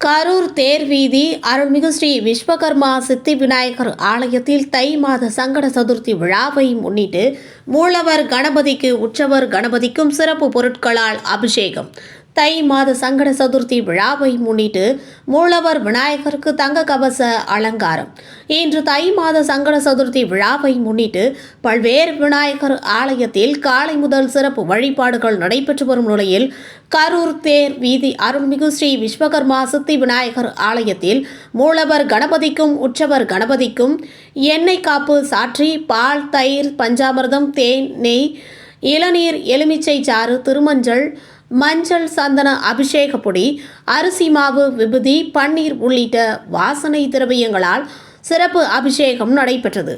கரூர் தேர்வீதி அருள்மிகு ஸ்ரீ விஸ்வகர்மா சித்தி விநாயகர் ஆலயத்தில் தை மாத சங்கட சதுர்த்தி விழாவை முன்னிட்டு மூலவர் கணபதிக்கு உற்சவர் கணபதிக்கும் சிறப்பு பொருட்களால் அபிஷேகம். தை மாத சங்கட சதுர்த்தி விழாவை முன்னிட்டு மூலவர் விநாயகருக்கு தங்க கவச அலங்காரம். இன்று தை மாத சங்கட சதுர்த்தி விழாவை முன்னிட்டு பல்வேறு விநாயகர் ஆலயத்தில் காலை முதல் சிறப்பு வழிபாடுகள் நடைபெற்று வரும் நிலையில் கரூர் தேர் வீதி அருள்மிகு ஸ்ரீ விஸ்வகர்மா சித்தி விநாயகர் ஆலயத்தில் மூலவர் கணபதிக்கும் உற்சவர் கணபதிக்கும் எண்ணெய் காப்பு சாற்றி பால், தயிர், பஞ்சாமிர்தம், தேன், நெய், இளநீர், எலுமிச்சை சாறு, திருமஞ்சள், மஞ்சள், சந்தன அபிஷேக பொடி, அரிசி மாவு, விபூதி, பன்னீர் உள்ளிட்ட வாசனை திரவியங்களால் சிறப்பு அபிஷேகம் நடைபெற்றது.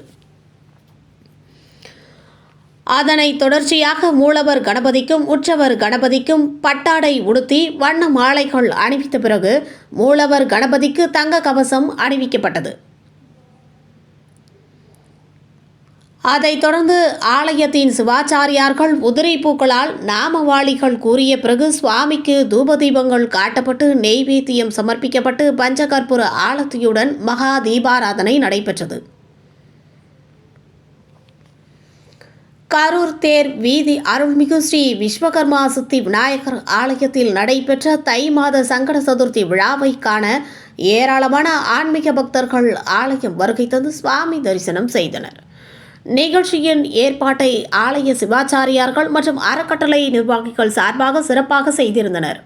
அதனைத் தொடர்ச்சியாக மூலவர் கணபதிக்கும் உற்சவர் கணபதிக்கும் பட்டாடை உடுத்தி வண்ண மாலைகள் அணிவித்த பிறகு மூலவர் கணபதிக்கு தங்க கவசம் அணிவிக்கப்பட்டது. அதைத் தொடர்ந்து ஆலயத்தின் சிவாச்சாரியார்கள் உதிரி பூக்களால் நாமவாளிகள் கூறிய பிறகு சுவாமிக்கு தூபதீபங்கள் காட்டப்பட்டு நெய்வேத்தியம் சமர்ப்பிக்கப்பட்டு பஞ்சகற்பூர ஆலத்தியுடன் மகா தீபாராதனை நடைபெற்றது. கரூர் தேர் வீதி அருள்மிகு ஸ்ரீ விஸ்வகர்மா சித்தி விநாயகர் ஆலயத்தில் நடைபெற்ற தை மாத சங்கட சதுர்த்தி விழாவை காண ஏராளமான ஆன்மீக பக்தர்கள் ஆலயம் வருகை தந்து சுவாமி தரிசனம் செய்தனர். நிகழ்ச்சியின் ஏற்பாட்டை ஆலய சிவாச்சாரியார்கள் மற்றும் அறக்கட்டளை நிர்வாகிகள் சார்பாக சிறப்பாக செய்திருந்தனர்.